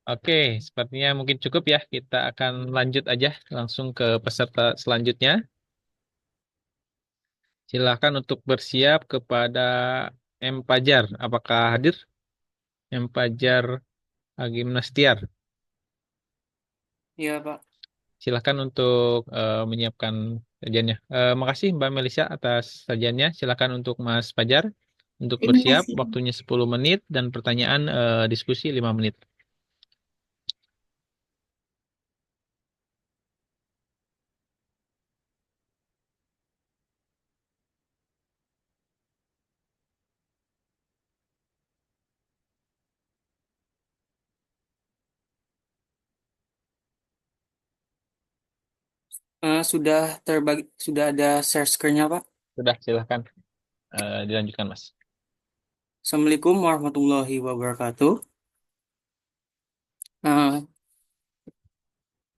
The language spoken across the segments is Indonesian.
Oke, sepertinya mungkin cukup ya. Kita akan lanjut aja langsung ke peserta selanjutnya. Silakan untuk bersiap kepada M. Pajar. Apakah hadir? M. Pajar Agim Nastiar. Iya, Pak. Silakan untuk menyiapkan sajiannya. Makasih Mbak Melisa atas sajiannya. Silakan untuk Mas Pajar untuk Terima bersiap. kasih. Waktunya 10 menit dan pertanyaan diskusi 5 menit. Sudah ada share screen-nya, Pak. Sudah, silakan dilanjutkan Mas. Assalamualaikum warahmatullahi wabarakatuh. Eh,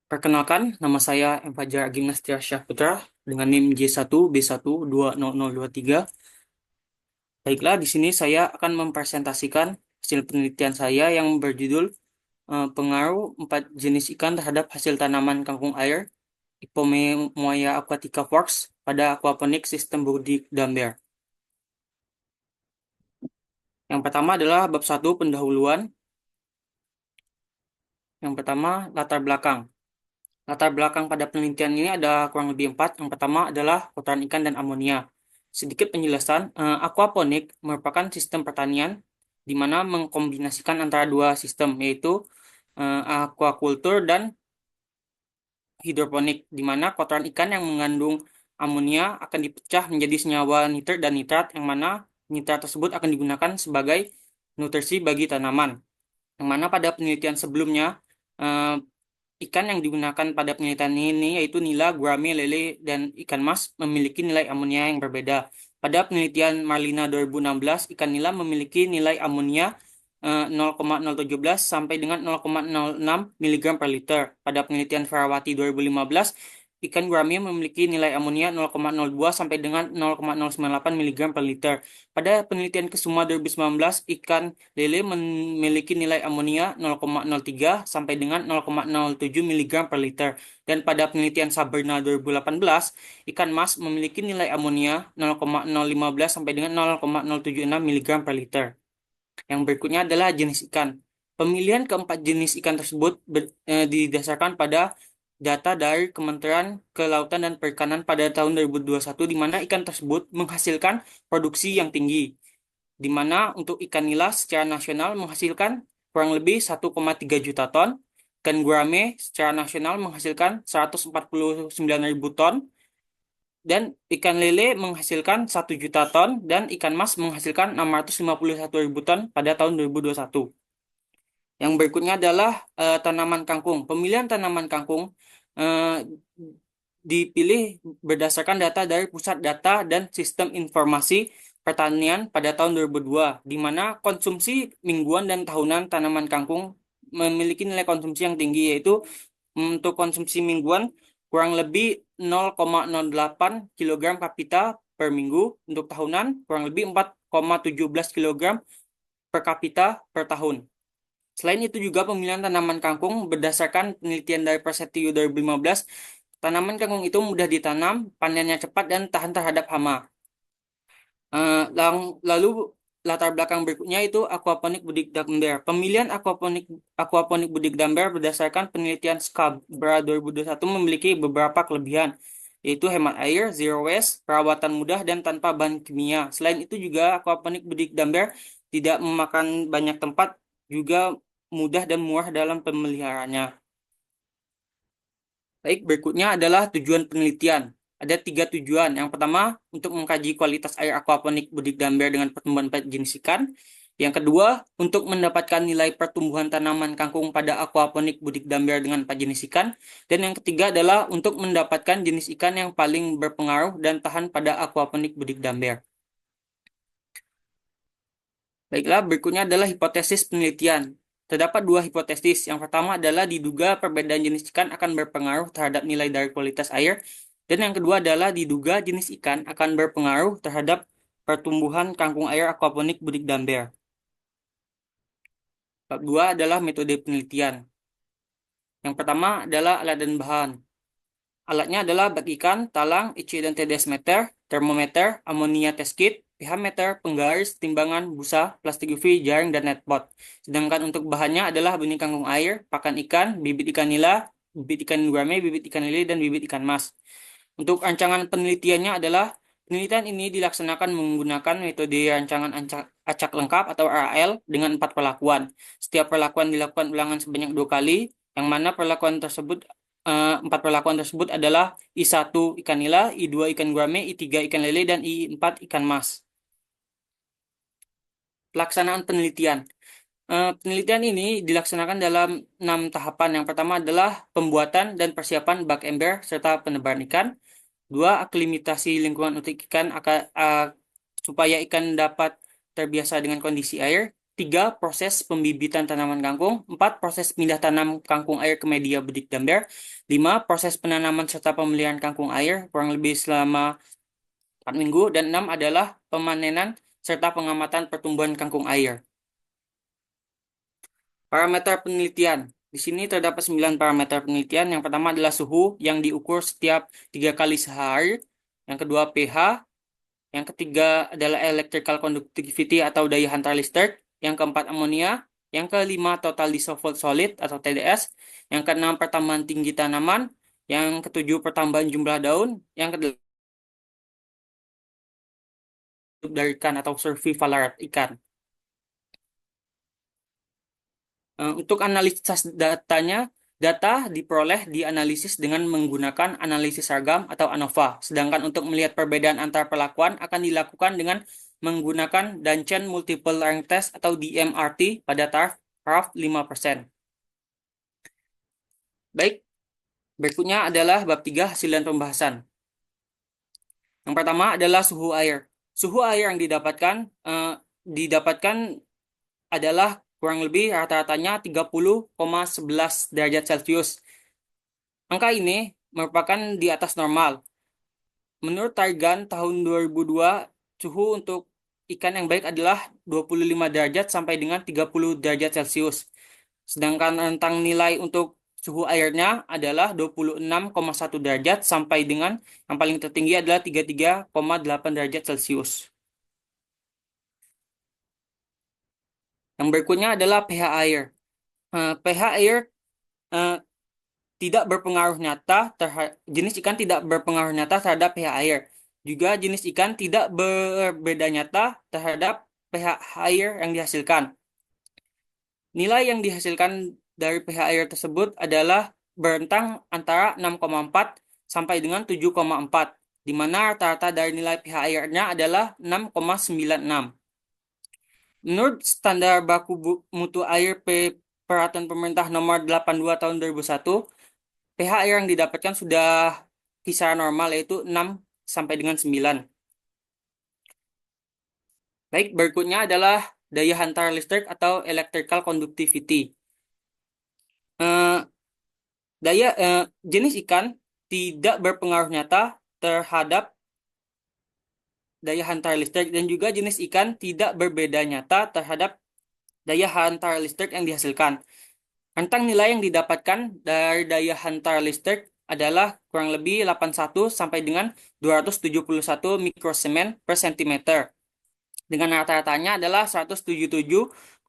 Perkenalkan, nama saya M. Fajar Gimnastia Syahputra dengan NIM J1B1200023. Baiklah, di sini saya akan mempresentasikan hasil penelitian saya yang berjudul Pengaruh 4 jenis ikan terhadap hasil tanaman kangkung air Ipomoea aquatica Fox pada aquaponik sistem Burdi Damber. Yang pertama adalah bab 1 pendahuluan. Yang pertama, latar belakang. Latar belakang pada penelitian ini ada kurang lebih 4. Yang pertama adalah kotoran ikan dan amonia. Sedikit penjelasan, aquaponik merupakan sistem pertanian di mana mengkombinasikan antara dua sistem, yaitu aquaculture dan hidroponik, di mana kotoran ikan yang mengandung amonia akan dipecah menjadi senyawa nitrat dan nitrat, yang mana nitrat tersebut akan digunakan sebagai nutrisi bagi tanaman. Yang mana pada penelitian sebelumnya, eh, ikan yang digunakan pada penelitian ini yaitu nila, gurame, lele, dan ikan mas memiliki nilai amonia yang berbeda. Pada penelitian Marlina 2016, ikan nila memiliki nilai amonia 0,017 sampai dengan 0,06 mg per liter. Pada penelitian Ferawati 2015, ikan gurame memiliki nilai amonia 0,02 sampai dengan 0,098 mg per liter. Pada penelitian Kesuma 2019, ikan lele memiliki nilai amonia 0,03 sampai dengan 0,07 mg per liter. Dan pada penelitian Sabrina 2018, ikan mas memiliki nilai amonia 0,015 sampai dengan 0,076 mg per liter. Yang berikutnya adalah jenis ikan. Pemilihan keempat jenis ikan tersebut didasarkan pada data dari Kementerian Kelautan dan Perikanan pada tahun 2021, di mana ikan tersebut menghasilkan produksi yang tinggi, di mana untuk ikan nila secara nasional menghasilkan kurang lebih 1,3 juta ton, ikan gurame secara nasional menghasilkan 149.000 ton, dan ikan lele menghasilkan 1 juta ton, dan ikan mas menghasilkan 651.000 ton pada tahun 2021. Yang berikutnya adalah tanaman kangkung. Pemilihan tanaman kangkung eh, dipilih berdasarkan data dari Pusat Data dan Sistem Informasi Pertanian pada tahun 2002, di mana konsumsi mingguan dan tahunan tanaman kangkung memiliki nilai konsumsi yang tinggi, yaitu untuk konsumsi mingguan kurang lebih 0,08 kg kapita per minggu, untuk tahunan kurang lebih 4,17 kg per kapita per tahun. Selain itu juga pemilihan tanaman kangkung berdasarkan penelitian dari Persetio 2015, tanaman kangkung itu mudah ditanam, panennya cepat, dan tahan terhadap hama. Lalu latar belakang berikutnya itu aquaponik budik damber. Pemilihan aquaponik budik damber berdasarkan penelitian Scabra 2021 memiliki beberapa kelebihan, yaitu hemat air, zero waste, perawatan mudah, dan tanpa bahan kimia. Selain itu juga aquaponik budik damber tidak memakan banyak tempat, juga mudah dan murah dalam pemeliharaannya. Baik, berikutnya adalah tujuan penelitian. Ada 3 tujuan. Yang pertama, untuk mengkaji kualitas air aquaponik budik damber dengan pertumbuhan 4 jenis ikan. Yang kedua, untuk mendapatkan nilai pertumbuhan tanaman kangkung pada aquaponik budik damber dengan 4 jenis ikan. Dan yang ketiga adalah untuk mendapatkan jenis ikan yang paling berpengaruh dan tahan pada aquaponik budik damber. Baiklah, berikutnya adalah hipotesis penelitian. Terdapat 2 hipotesis. Yang pertama adalah diduga perbedaan jenis ikan akan berpengaruh terhadap nilai dari kualitas air. Dan yang kedua adalah diduga jenis ikan akan berpengaruh terhadap pertumbuhan kangkung air aquaponik budik damber. Bab 2 adalah metode penelitian. Yang pertama adalah alat dan bahan. Alatnya adalah bak ikan, talang, IC dan TDS meter, termometer, amonia test kit, pH meter, penggaris, timbangan, busa, plastik UV, jaring, dan netpot. Sedangkan untuk bahannya adalah benih kangkung air, pakan ikan, bibit ikan nila, bibit ikan gurame, bibit ikan lele, dan bibit ikan mas. Untuk rancangan penelitiannya adalah penelitian ini dilaksanakan menggunakan metode rancangan acak lengkap atau RAL dengan 4 perlakuan. Setiap perlakuan dilakukan ulangan sebanyak 2 kali, yang mana empat perlakuan tersebut adalah I1 ikan nila, I2 ikan gurame, I3 ikan lele, dan I4 ikan mas. Pelaksanaan penelitian. Penelitian ini dilaksanakan dalam 6 tahapan. Yang pertama adalah pembuatan dan persiapan bak ember serta penebaran ikan. 2. Aklimatasi lingkungan untuk ikan supaya ikan dapat terbiasa dengan kondisi air. 3. Proses pembibitan tanaman kangkung. 4. Proses pindah tanam kangkung air ke media bedik damber. 5. Proses penanaman serta pemeliharaan kangkung air kurang lebih selama 4 minggu. Dan 6 adalah pemanenan serta pengamatan pertumbuhan kangkung air. Parameter penelitian. Di sini terdapat 9 parameter penelitian. Yang pertama adalah suhu yang diukur setiap 3 kali sehari. Yang kedua pH. Yang ketiga adalah electrical conductivity atau daya hantar listrik. Yang keempat amonia. Yang kelima total dissolved solid atau TDS. Yang keenam pertambahan tinggi tanaman. Yang ketujuh pertambahan jumlah daun. Yang kedelapan dari ikan atau survival rate ikan. Untuk analisis datanya, data diperoleh dianalisis dengan menggunakan analisis seragam atau ANOVA. Sedangkan untuk melihat perbedaan antar perlakuan akan dilakukan dengan menggunakan Dungeon Multiple Rank Test atau DMRT pada taraf 5%. Baik, berikutnya adalah bab 3 hasil dan pembahasan. Yang pertama adalah suhu air. Suhu air yang didapatkan adalah kurang lebih rata-ratanya 30,11 derajat Celcius. Angka ini merupakan di atas normal. Menurut Targan tahun 2002, suhu untuk ikan yang baik adalah 25 derajat sampai dengan 30 derajat Celcius. Sedangkan rentang nilai untuk suhu airnya adalah 26,1 derajat sampai dengan yang paling tertinggi adalah 33,8 derajat Celcius. Yang berikutnya adalah pH air. pH air tidak berpengaruh nyata jenis ikan tidak berpengaruh nyata terhadap pH air. Juga jenis ikan tidak berbeda nyata terhadap pH air yang dihasilkan. Nilai yang dihasilkan dari pH air tersebut adalah berentang antara 6,4 sampai dengan 7,4, di mana rata-rata dari nilai pH airnya adalah 6,96. Menurut standar baku mutu air Peraturan Pemerintah Nomor 82 Tahun 2001, pH air yang didapatkan sudah kisaran normal yaitu 6 sampai dengan 9. Baik, berikutnya adalah daya hantar listrik atau electrical conductivity. Jenis ikan tidak berpengaruh nyata terhadap daya hantar listrik dan juga jenis ikan tidak berbeda nyata terhadap daya hantar listrik yang dihasilkan. Rentang nilai yang didapatkan dari daya hantar listrik adalah kurang lebih 81 sampai dengan 271 mikrosiemen per centimeter. Dengan rata-ratanya adalah 177,125.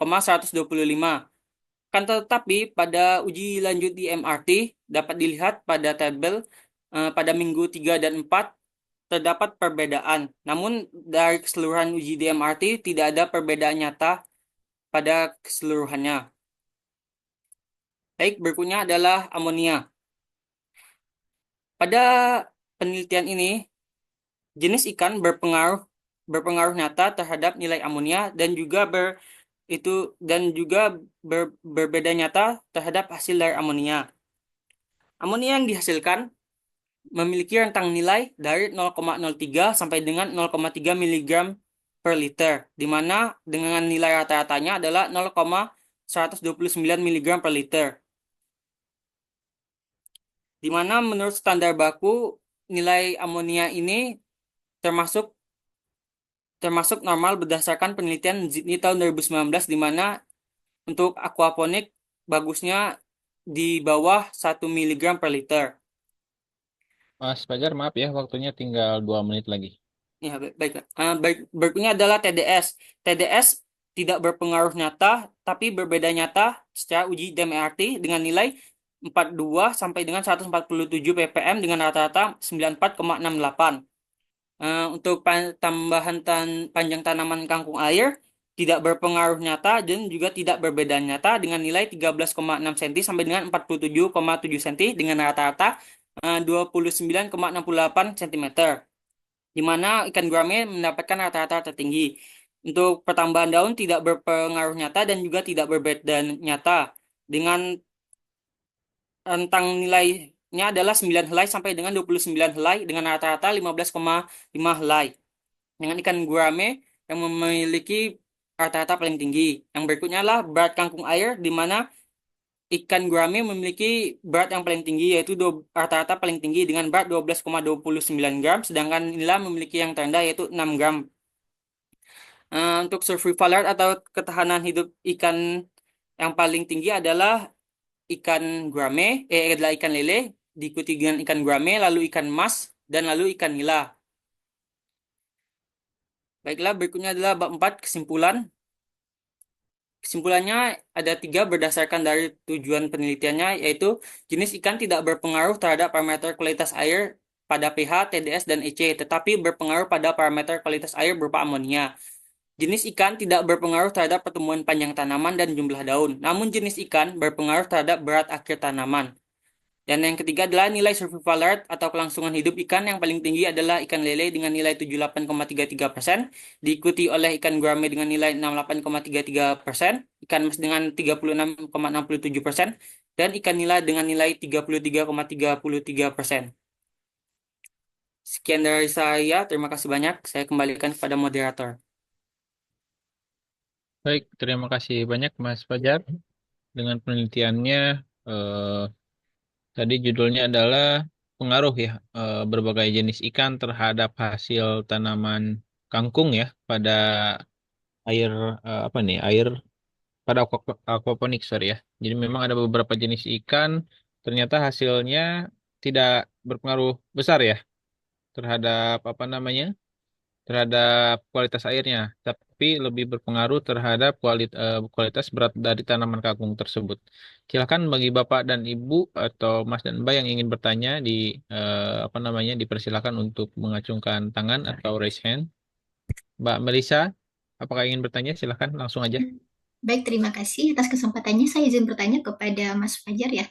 Kan tetapi pada uji lanjut di MRT dapat dilihat pada tabel pada minggu 3 dan 4 terdapat perbedaan. Namun dari keseluruhan uji di MRT tidak ada perbedaan nyata pada keseluruhannya. Baik, berikutnya adalah amonia. Pada penelitian ini, jenis ikan berpengaruh nyata terhadap nilai amonia dan juga berbeda nyata terhadap hasil dari amonia. Amonia yang dihasilkan memiliki rentang nilai dari 0,03 sampai dengan 0,3 mg per liter, di mana dengan nilai rata-ratanya adalah 0,129 mg per liter. Di mana menurut standar baku nilai amonia ini termasuk normal berdasarkan penelitian Sydney tahun 2019, di mana Untuk aquaponik bagusnya di bawah 1 miligram per liter. Mas Fajar, maaf ya, waktunya tinggal 2 menit lagi. Ya, baik. Berikutnya adalah TDS. TDS tidak berpengaruh nyata, tapi berbeda nyata secara uji DMART dengan nilai 42 sampai dengan 147 ppm dengan rata-rata 94,68. Untuk tambahan panjang tanaman kangkung air tidak berpengaruh nyata dan juga tidak berbeda nyata dengan nilai 13,6 cm sampai dengan 47,7 cm dengan rata-rata 29,68 cm, di mana ikan gurame mendapatkan rata-rata tertinggi. Untuk pertambahan daun tidak berpengaruh nyata dan juga tidak berbeda nyata dengan rentang nilainya adalah 9 helai sampai dengan 29 helai dengan rata-rata 15,5 helai. Dengan ikan gurame yang memiliki rata-rata paling tinggi. Yang berikutnya adalah berat kangkung air, di mana ikan gurame memiliki berat yang paling tinggi, yaitu rata-rata paling tinggi dengan berat 12,29 gram, sedangkan nila memiliki yang terendah yaitu 6 gram. Untuk survival rate atau ketahanan hidup ikan yang paling tinggi adalah ikan gurame, adalah ikan lele, diikuti dengan ikan gurame, lalu ikan mas, dan lalu ikan nila. Baiklah, berikutnya adalah bab 4, kesimpulan. Kesimpulannya ada 3 berdasarkan dari tujuan penelitiannya, yaitu jenis ikan tidak berpengaruh terhadap parameter kualitas air pada pH, TDS, dan EC, tetapi berpengaruh pada parameter kualitas air berupa amonia. Jenis ikan tidak berpengaruh terhadap pertumbuhan panjang tanaman dan jumlah daun, namun jenis ikan berpengaruh terhadap berat akhir tanaman. Dan yang ketiga adalah nilai survival rate atau kelangsungan hidup ikan yang paling tinggi adalah ikan lele dengan nilai 78,33%, diikuti oleh ikan gurame dengan nilai 68,33%, ikan mas dengan 36,67%, dan ikan nila dengan nilai 33,33%. Sekian dari saya, terima kasih banyak. Saya kembalikan kepada moderator. Baik, terima kasih banyak Mas Fajar dengan penelitiannya. eh, Tadi judulnya adalah pengaruh ya, berbagai jenis ikan terhadap hasil tanaman kangkung ya pada air, apa nih, air pada aquaponik, sorry ya. Jadi memang ada beberapa jenis ikan ternyata hasilnya tidak berpengaruh besar ya terhadap apa namanya, terhadap kualitas airnya, tapi lebih berpengaruh terhadap kualitas berat dari tanaman kangkung tersebut. Silakan bagi Bapak dan Ibu atau Mas dan Mbak yang ingin bertanya apa namanya, dipersilakan untuk mengacungkan tangan atau raise hand. Mbak Melisa, apakah ingin bertanya? Silakan langsung aja. Baik, terima kasih atas kesempatannya. Saya izin bertanya kepada Mas Fajar ya.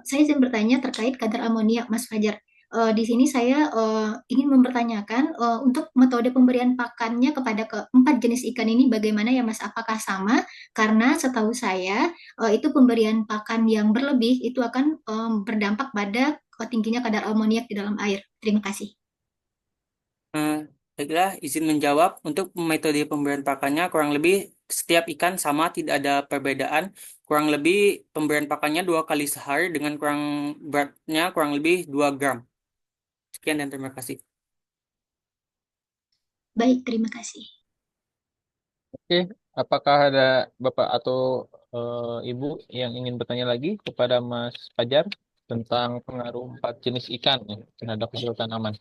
Saya izin bertanya terkait kadar amonia, Mas Fajar. Di sini saya ingin mempertanyakan untuk metode pemberian pakannya kepada keempat jenis ikan ini bagaimana ya Mas? Apakah sama? Karena setahu saya itu pemberian pakan yang berlebih itu akan berdampak pada tingginya kadar amoniak di dalam air. Terima kasih. Eh, Baiklah, izin menjawab. Untuk metode pemberian pakannya kurang lebih setiap ikan sama, tidak ada perbedaan. Kurang lebih pemberian pakannya 2 kali sehari dengan beratnya kurang lebih 2 gram. Sekian dan terima kasih. Baik, terima kasih. Oke, apakah ada Bapak atau Ibu yang ingin bertanya lagi kepada Mas Fajar tentang pengaruh 4 jenis ikan ya, terhadap hasil tanaman?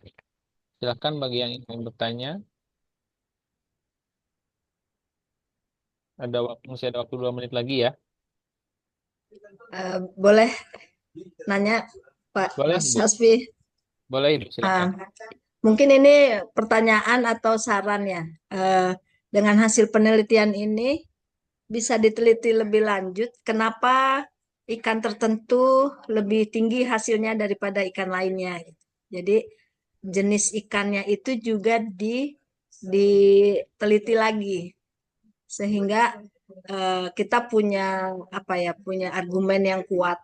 Silakan bagi yang ingin bertanya. Masih ada waktu 2 menit lagi ya. Boleh nanya Pak Boleh, Mas Ibu. Hasbi? Boleh, Ibu. Ah, Silakan. mungkin ini pertanyaan atau saran ya. Dengan hasil penelitian ini bisa diteliti lebih lanjut kenapa ikan tertentu lebih tinggi hasilnya daripada ikan lainnya, gitu. Jadi jenis ikannya itu juga diteliti lagi sehingga kita punya apa ya, punya argumen yang kuat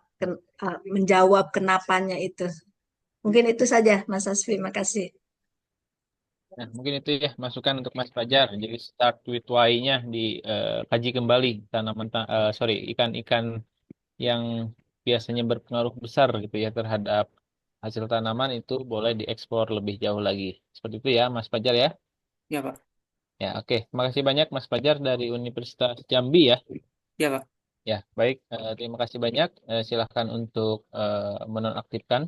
menjawab kenapanya itu. Mungkin itu saja Mas Asfi, makasih. Nah, mungkin itu ya masukan untuk Mas Fajar. Jadi start with why-nya dikaji kembali sorry, ikan-ikan yang biasanya berpengaruh besar gitu ya terhadap hasil tanaman itu boleh dieksplor lebih jauh lagi. Seperti itu ya, Mas Fajar ya. Ya, Pak. Ya, oke. Terima kasih banyak Mas Fajar dari Universitas Jambi ya. Ya, Kak. Ya, baik. Terima kasih banyak. Silahkan untuk menonaktifkan.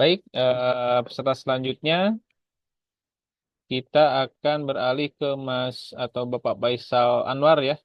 Baik, peserta selanjutnya kita akan beralih ke Mas atau Bapak Faisal Anwar ya.